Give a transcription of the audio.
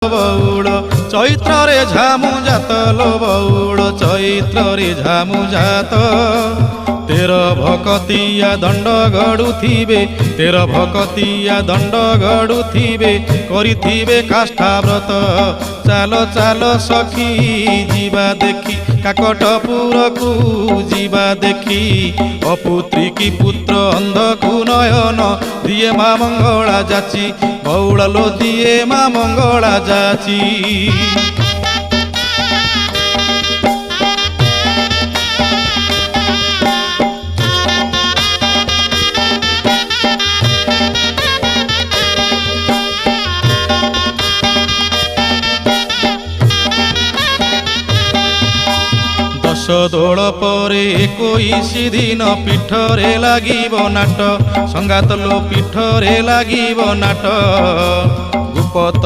बौड़ चैत्रे झामु जात लो बौड़ चैत्रे झामु जात तेर भकतिया दंड गड़ुथिबे तेर भकतिया दंड गड़ुथिबे करिथिबे काष्ठाव्रत चाल चाल सखी जीवा देखी काकटपुर को जीवा देखी अपुत्री की पुत्र अंधकु नयन दिए माँ मंगला जाची बौड़लो दिए माँ मंगला जाची। दोल परे 21 दिन पीठरे लागिब नाट संगात लो पीठरे लागिब नाट गुपत